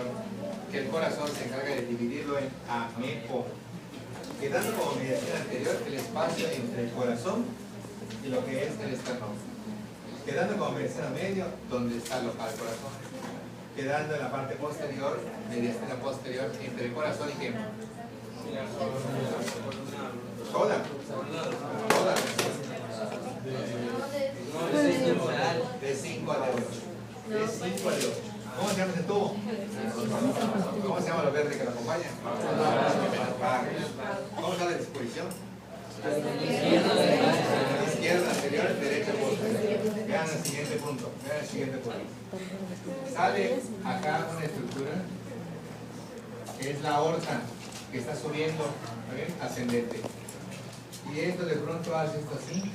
posterior, que el corazón se encarga de dividirlo en AMEO, quedando como mediación anterior el espacio entre el corazón y lo que es el esternón, quedando como mediación a medio donde está alojado el corazón, quedando en la parte posterior, mediación posterior entre el corazón y qué. Toda. De 5 a 8. De 5 a 8. ¿Cómo se llama ese tubo? ¿Cómo se llama lo verde que lo acompaña? ¿Cómo está la disposición? Izquierda anterior, derecha posterior. Vean el siguiente punto. Vean el siguiente punto. Sale acá una estructura que es la aorta, que está subiendo, ¿bien? Ascendente. Y esto de pronto hace esto así.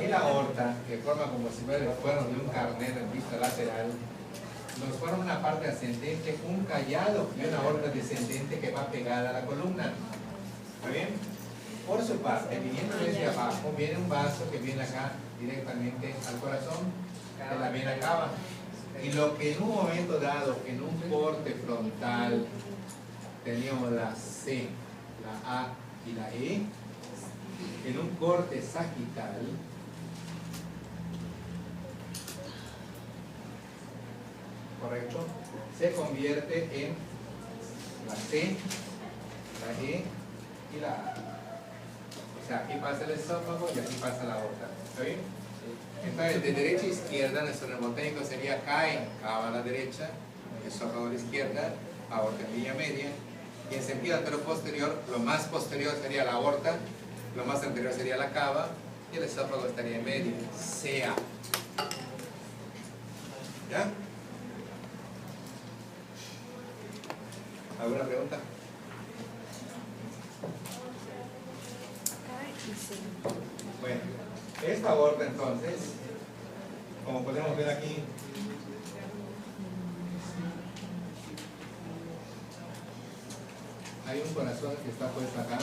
Y la aorta, que forma como si fuera el cuerno de un carnero en vista lateral, nos forma una parte ascendente, un callado y una aorta descendente que va pegada a la columna. ¿Está bien? Por su parte, viniendo desde abajo, viene un vaso que viene acá directamente al corazón de la vena cava. Y lo que en un momento dado, en un corte frontal, teníamos la C, la A y la E, en un corte sagital, ¿correcto? Se convierte en la C, la E y la A. O sea, aquí pasa el esófago y aquí pasa la aorta. ¿Está bien? Entonces, de derecha a izquierda, nuestro mnemotécnico sería CAE, cava a la derecha, esófago a la izquierda, aorta en línea media. Y en sentido antero-posterior, lo más posterior sería la aorta, lo más anterior sería la cava, y el esófago estaría en medio, CA. ¿Ya? ¿Alguna pregunta? Bueno, esta aorta entonces, como podemos ver aquí, hay un corazón que está puesto acá.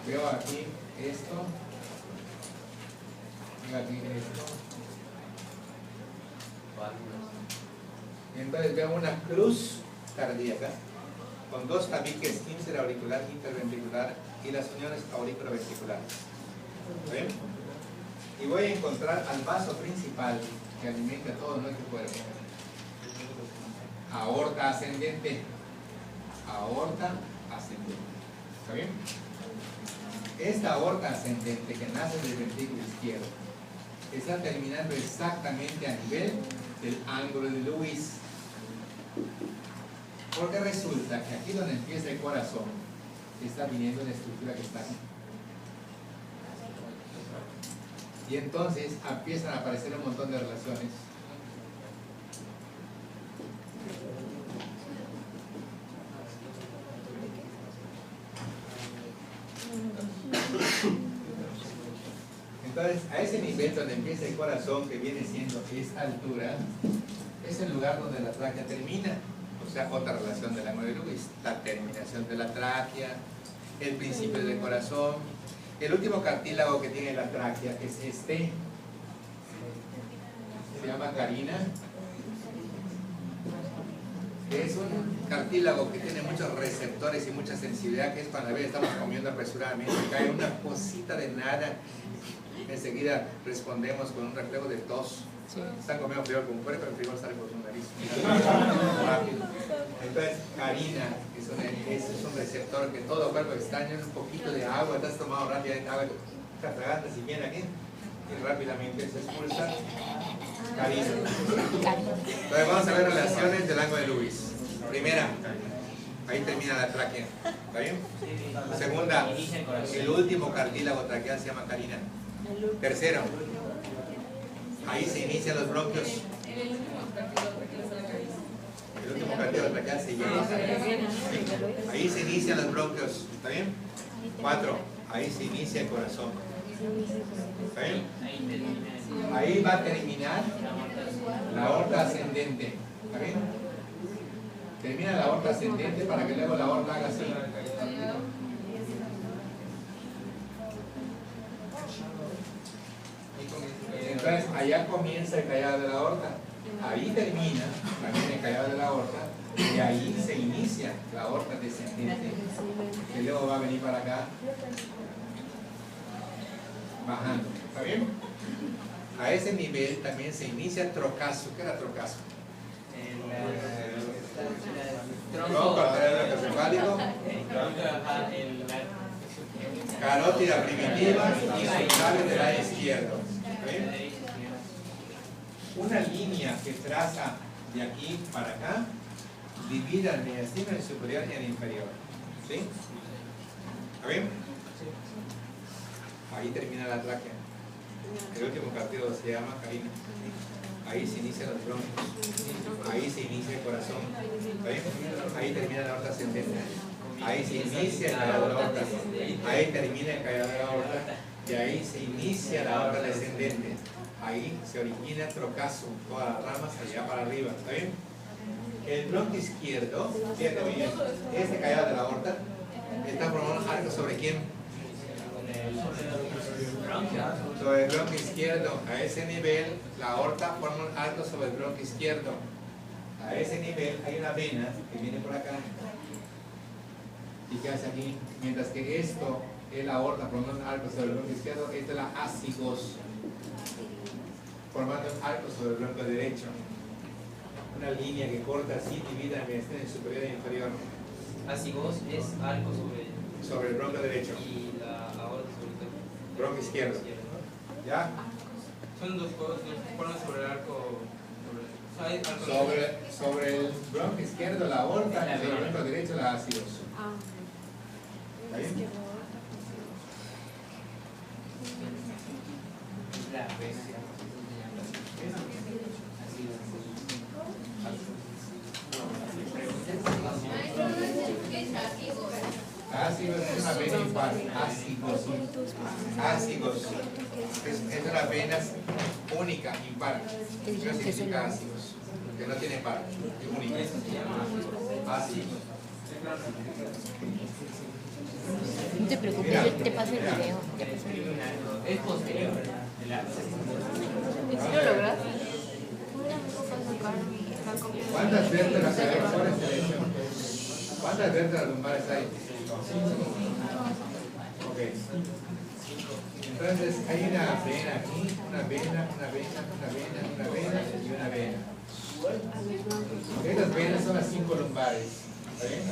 Veo aquí esto, veo aquí esto. Y entonces veo una cruz cardíaca con dos tabiques interauricular, interventricular y las uniones auriculoventriculares. ¿Ven? Y voy a encontrar al vaso principal que alimenta todo nuestro cuerpo. Aorta ascendente. Aorta ascendente. ¿Está bien? Esta aorta ascendente que nace del ventrículo izquierdo está terminando exactamente a nivel del ángulo de Lewis. Porque resulta que aquí donde empieza el corazón está viniendo la estructura que está aquí. Y entonces empiezan a aparecer un montón de relaciones. Entonces, a ese nivel donde empieza el corazón, que viene siendo esta altura, es el lugar donde la tráquea termina. O sea, otra relación del ángulo de Lewis, la terminación de la tráquea, el principio del corazón. El último cartílago que tiene la tráquea es este, se llama carina, que es un cartílago que tiene muchos receptores y mucha sensibilidad, que es cuando a veces estamos comiendo apresuradamente, cae una cosita de nada, enseguida respondemos con un reflejo de tos. Sí. Están comiendo frijol con fuerza, pero el frijol sale por su nariz. Entonces, carina es un receptor que todo cuerpo extraño, un poquito de agua, te has tomado rápidamente agua, te atragantas y viene aquí y rápidamente se expulsa. Carina. Entonces vamos a ver relaciones del ángulo de Lewis. Primera, ahí termina la tráquea. ¿Está bien? Segunda, el último cartílago traqueal se llama carina. Tercero, ahí se inician los bronquios. El último cartílago traqueal se llama. Ahí se inician los bronquios. ¿Está bien? 4, ahí se inicia el corazón. ¿Está bien? Ahí va a terminar la aorta ascendente. ¿Está bien? Termina la aorta ascendente para que luego la aorta haga así. Entonces allá comienza el callado de la aorta, ahí termina también el callado de la aorta, y ahí se inicia la aorta descendente, que luego va a venir para acá, bajando. ¿Está bien? A ese nivel también se inicia el trocazo. ¿Qué era trocazo? Tronco arterial carótida primitiva y frontales del lado izquierdo. ¿Ven? Una línea que traza de aquí para acá divide el mediastino en el superior y en el inferior. ¿Sí? ¿Está bien? Ahí termina la tráquea. El último partido se llama Karina. Ahí se inician los bronquios. Ahí se inicia el corazón. ¿Está bien? Ahí termina la aorta ascendente. Ahí se inicia el callado de la aorta. Ahí termina el callado de la aorta. Y ahí se inicia la aorta descendente. Ahí se origina el trocazo, todas las ramas allá para arriba. ¿Está bien? El bronquio izquierdo, fíjate muy bien, este callado de la aorta está formando arco sobre quién? Sobre el bronquio izquierdo. A ese nivel, la aorta forma un arco sobre el bronquio izquierdo. A ese nivel hay una vena que viene por acá y que hace aquí. Mientras que esto es la aorta formando un arco sobre el bronquio izquierdo, esta es la ácigos formando un arco sobre el bronquio derecho. Una línea que corta así, divide el mediastino superior e inferior. Ácigos es arco sobre el bronquio derecho. Y la aorta sobre el bronquio izquierdo. ¿Ya? Son dos formas sobre el arco. Sobre el bronquio izquierdo la aorta y sobre el bronquio derecho la ácigos. ¿Está bien? Ácigos es una vena impar. Ácigos. Es una vena única, impar. Eso significa ácigos. Que no tiene par. Es única. Ácigos. No te preocupes, yo te paso el video. Es posterior. ¿Sí lo logras? ¿Cuántas vértebras hay? ¿Cuántas vértebras lumbares hay? Ok. Entonces hay una vena aquí, una vena y una vena. Estas venas son las 5 lumbares. ¿Está bien?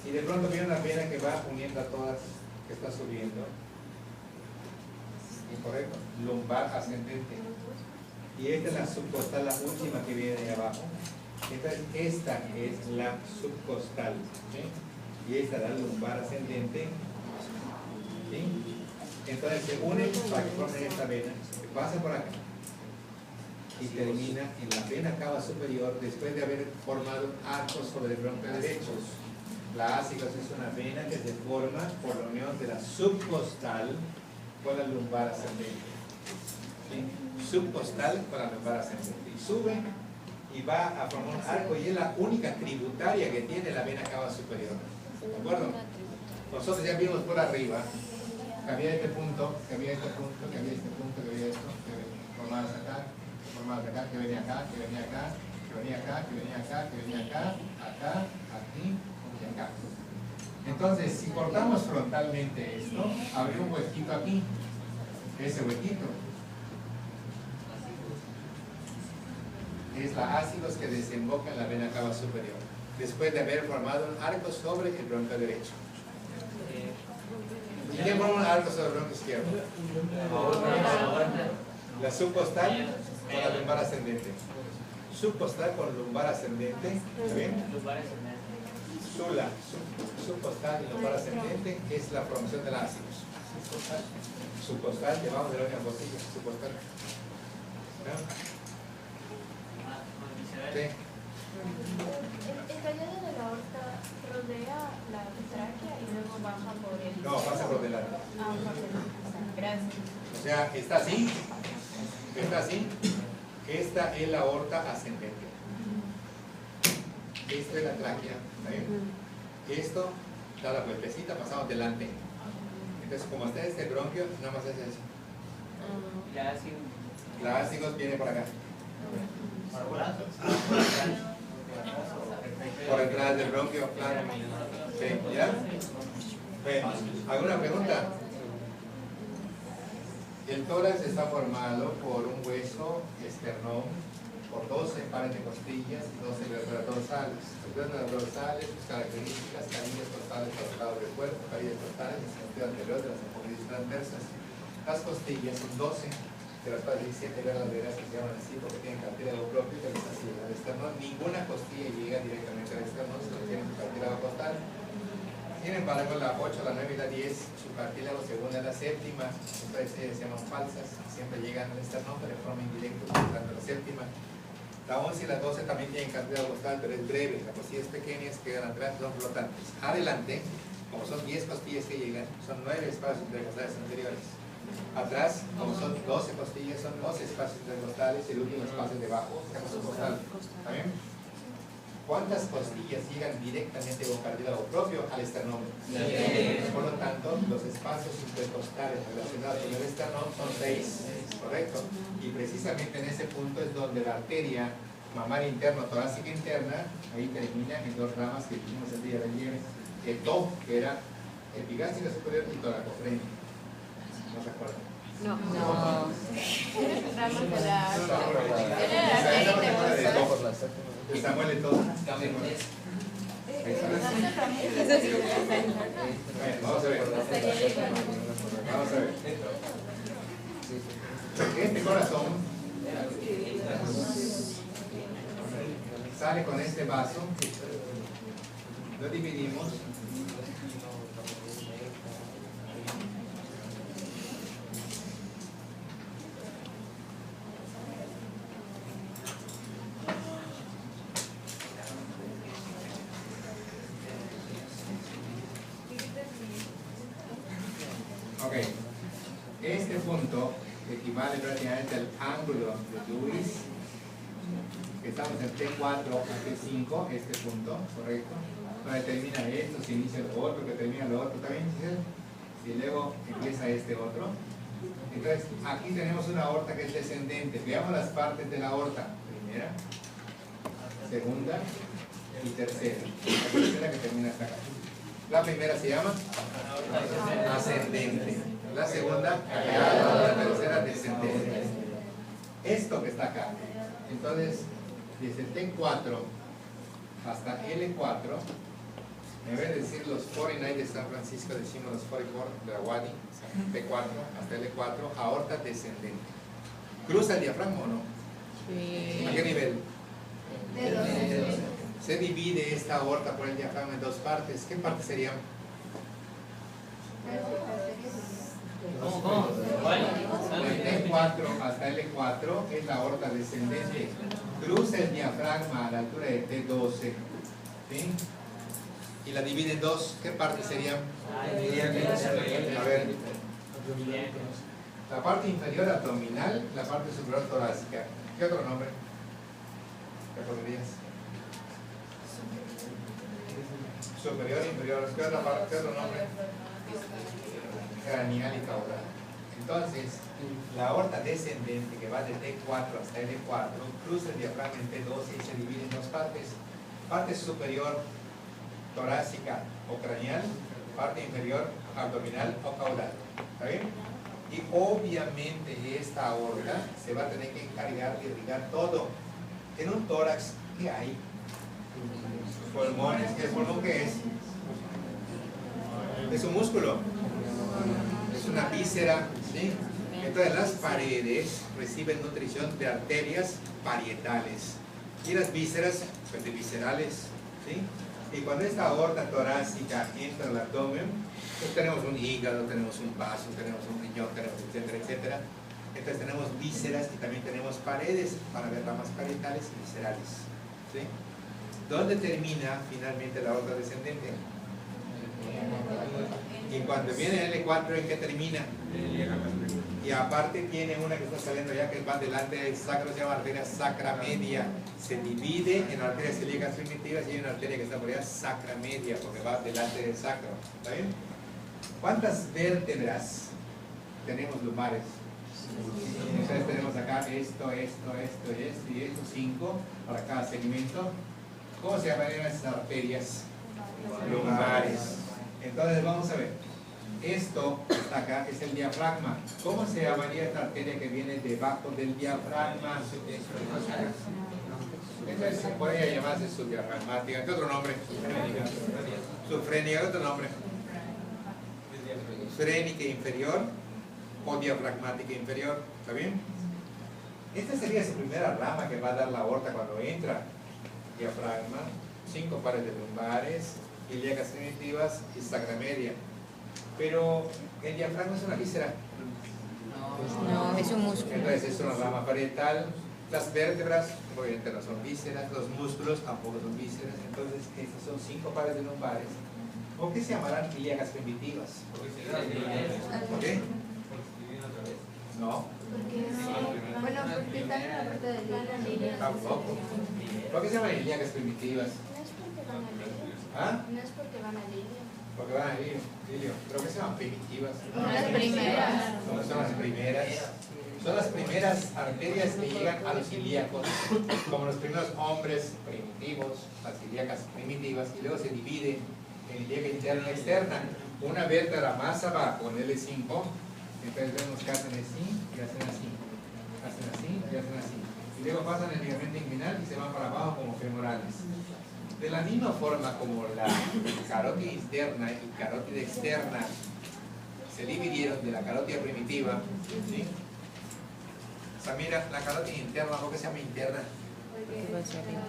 Y de pronto viene una vena que va uniendo a todas, que está subiendo. ¿Incorrecto? Lumbar ascendente. Y esta es la subcostal, la última que viene de abajo. Entonces esta es la subcostal. ¿Sí? Y esta es la lumbar ascendente. ¿Sí? Entonces se unen para que formen esta vena, que pasa por acá y termina en la vena cava superior después de haber formado un arco sobre el bronquio derecho. La ácigos es una vena que se forma por la unión de la subcostal con la lumbar ascendente. ¿Sí? Subcostal con la lumbar ascendente. Y sube y va a formar un arco y es la única tributaria que tiene la vena cava superior. ¿De acuerdo? Nosotros ya vimos por arriba que había este punto, que había este punto, que había este punto, que había esto, que formadas acá, que venía acá, que venía acá, que venía acá, que venía acá, que venía acá, acá, aquí y acá. Entonces, si cortamos frontalmente esto, habría un huequito aquí. Ese huequito es la ácigos que desemboca en la vena cava superior, después de haber formado un arco sobre el bronquio derecho. ¿Y quién forma un arco sobre el bronquio izquierdo? La subcostal con la lumbar ascendente. Subcostal con lumbar ascendente. ¿Está bien? Subcostal y lumbar ascendente es la formación de la ácigos. Subcostal debajo de la última costilla. Subcostal. ¿No? Sí. El callado de la aorta rodea la tráquea y luego baja por el... No, pasa por delante. Gracias. O sea, está así. Está así. Esta es la aorta ascendente. Esto es la tráquea, ¿está bien? Esto da la vueltecita, pasamos delante. Entonces, como está este bronquio, nada más es eso. Clásicos viene por acá. Por detrás del bronquio, claro. Sí, ¿ya? ¿Alguna pregunta? El tórax está formado por un hueso esternón, por 12 pares de costillas y 12 vértebras dorsales. Las vértebras dorsales, sus características, canillas costales a los lados del cuerpo, carillas costales en el sentido anterior de las apófisis transversas. Las costillas son 12, de las cuales hay 7 verdaderas que se llaman así porque tienen cartílago propio que les así al esternón. Ninguna costilla llega directamente al esternón, sino que tienen su cartílago costal. Sin embargo, la 8, la 9 y la 10, su cartílago según la séptima, entonces se llaman falsas, siempre llegan al esternón, pero de forma indirecta, utilizando la séptima. La 11 y la 12 también tienen cartílago costal, pero es breve, las costillas pequeñas quedan atrás, son flotantes. Adelante, como son 10 costillas que llegan, son 9 espacios intercostales anteriores. Atrás, como son 12 costillas, son 12 espacios intercostales y el último espacio debajo, se llama subcostal. ¿Está bien? ¿Cuántas costillas llegan directamente con cartílago propio al esternón? Por lo tanto, los espacios intercostales relacionados con el esternón son 6, ¿correcto? Y precisamente en ese punto es donde la arteria mamaria interna, torácica interna, ahí termina en 2 ramas que dijimos el día de ayer, TO, que era epigástrica superior y toracofrenia. ¿No se acuerdan? No. Ramas de la Samuel y todo. Vamos a ver. Vamos a ver. Este corazón sale con este vaso. Lo dividimos. Ok, este punto equivale prácticamente al ángulo de Lewis, que estamos en T4 a T5, este punto, ¿correcto? Donde termina esto, se inicia lo otro, que termina lo otro también, y luego empieza este otro. Entonces, aquí tenemos una aorta que es descendente. Veamos las partes de la aorta. Primera, segunda y tercera. La tercera que termina hasta acá. La primera se llama ascendente, la segunda la tercera descendente. Esto que está acá, entonces desde T4 hasta L4, en vez de decir los 49 de San Francisco, decimos los 44 de Aguadi, T4 hasta L4, aorta descendente. ¿Cruza el diafragma o no? Sí. ¿A qué nivel? Se divide esta aorta por el diafragma en 2 partes. ¿Qué partes serían? De T4 hasta L4 es la aorta descendente. Cruza el diafragma a la altura de T12. ¿Sí? Y la divide en 2. ¿Qué partes serían? A ver. La parte inferior abdominal, la parte superior torácica. ¿Qué otro nombre? ¿Qué podrías? Superior, inferior, ¿qué otra parte? ¿Qué otro nombre? Craneal y caudal. Entonces, la aorta descendente que va de T4 hasta L4 cruza el diafragma en T12 y se divide en 2 partes. Parte superior torácica o craneal, parte inferior abdominal o caudal. ¿Está bien? Y obviamente esta aorta se va a tener que encargar de irrigar todo. En un tórax, ¿qué hay? Pulmones. ¿Qué pulmón qué es? Es un músculo. Es una víscera, ¿sí? Entonces las paredes reciben nutrición de arterias parietales. Y las vísceras, pues de viscerales, ¿sí? Y cuando esta aorta torácica entra al abdomen, pues tenemos un hígado, tenemos un vaso, tenemos un riñón, tenemos etcétera, etcétera. Entonces tenemos vísceras y también tenemos paredes para ver ramas parietales y viscerales, ¿sí? ¿Dónde termina finalmente la aorta descendente? Y cuando viene el L4, ¿en qué termina? Y aparte tiene una que está saliendo ya que va delante del sacro, se llama arteria sacra media. Se divide en arterias ilíacas primitivas y hay una arteria que está por allá sacra media porque va delante del sacro. ¿Está bien? ¿Cuántas vértebras tenemos lumbares? Entonces tenemos acá esto y esto, 5 para cada segmento. ¿Cómo se llamarían esas arterias? Lumbares. Entonces vamos a ver. Esto que está acá es el diafragma. ¿Cómo se llamaría esta arteria que viene debajo del diafragma? Entonces podría llamarse subdiafragmática. ¿Qué otro nombre? Subfrénica. ¿Qué otro nombre? Frénica inferior o diafragmática inferior. ¿Está bien? Esta sería su primera rama que va a dar la aorta cuando entra. Diafragma, 5 pares de lumbares, ilíacas primitivas y sacra media. Pero el diafragma es una víscera. No, es un músculo. Entonces es una rama parietal. Las vértebras, obviamente no son vísceras, los músculos tampoco son vísceras. Entonces estos son 5 pares de lumbares. ¿Por qué se llamarán ilíacas primitivas? ¿Por qué? No. Bueno, porque están en la parte de línea. Tampoco. ¿Por qué se llaman ilíacas primitivas? No es porque van a línea. ¿Ah? No es porque van a línea. Porque van a Lilio. ¿Pero qué se llaman primitivas? Las primeras. Son las primeras. Son las primeras arterias que llegan a los ilíacos, como los primeros hombres primitivos, las ilíacas primitivas, y luego se divide en ilíaca interna y externa. Una vértebra más abajo, en L5, entonces vemos que hacen así y hacen así. Hacen así y hacen así. Y luego pasan el ligamento inguinal y se van para abajo como femorales. De la misma forma como la carótida interna y carótida externa se dividieron de la carótida primitiva, ¿sí? O sea, mira, la carótida interna, ¿por qué se llama interna? Va hacia arriba.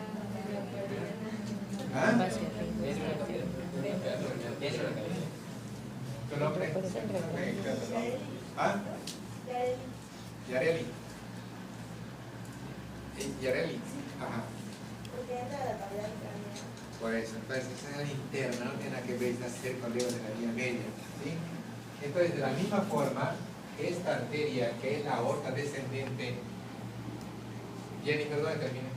¿Ah? Va hacia arriba. ¿Tu nombre? ¿Ah? Yareli. Yareli. Ajá. Pues entonces esa es la interna, no tiene nada que ver hacer con dedos de la línea media, ¿sí? Entonces de la misma forma, esta arteria que es la aorta descendente, Jennifer, ¿dónde termina?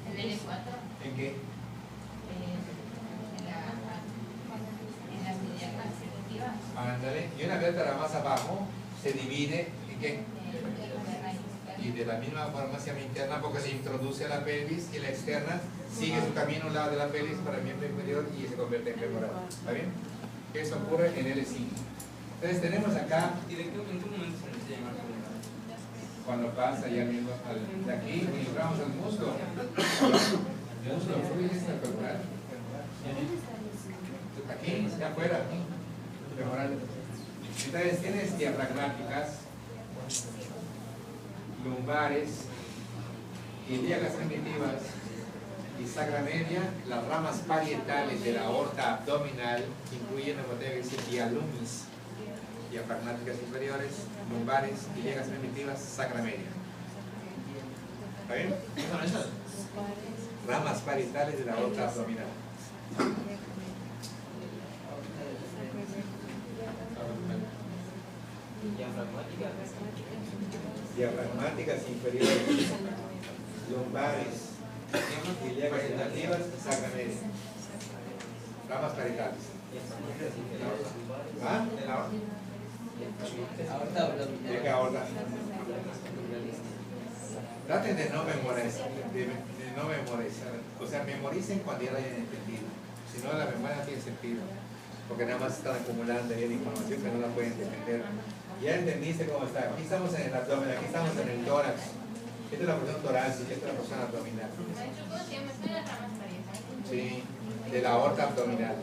El L4. ¿En qué? En las ilíacas primitivas. Ándale, y una vértebra más abajo se divide en qué? Y de la misma forma se llama interna porque se introduce a la pelvis y la externa sigue su camino a un lado de la pelvis para el miembro inferior y se convierte en femoral. ¿Está bien? Eso ocurre en L5. Entonces tenemos acá, ¿Y en qué momento se necesita llamar femoral? cuando pasa ya mismo de aquí y entramos al muslo. El muslo fluye es el femoral. Aquí, ya afuera. Femoral. Entonces tienes diafragmáticas, lumbares, ilíacas primitivas y sacra media. Las ramas parietales de la aorta abdominal incluyen lo que dice dialumis, diafragmáticas inferiores, lumbares, ilíacas primitivas, sacra media. ¿Está bien? ¿Qué son esas? Ramas parietales de la aorta abdominal. Diafragmáticas inferiores, lumbares, ilíacas primitivas, sacra media. Ramas parietales. ¿Ah? ¿De qué aorta? Traten de no memorizar, o sea, memoricen cuando ya lo hayan entendido. Si no, la memoria no tiene sentido, porque nada más están acumulando ahí la información que no la pueden defender. Ya entendiste cómo está. Aquí estamos en el abdomen, aquí estamos en el tórax. Esta es la porción torácica, esta es la porción abdominal. Sí, de la aorta abdominal.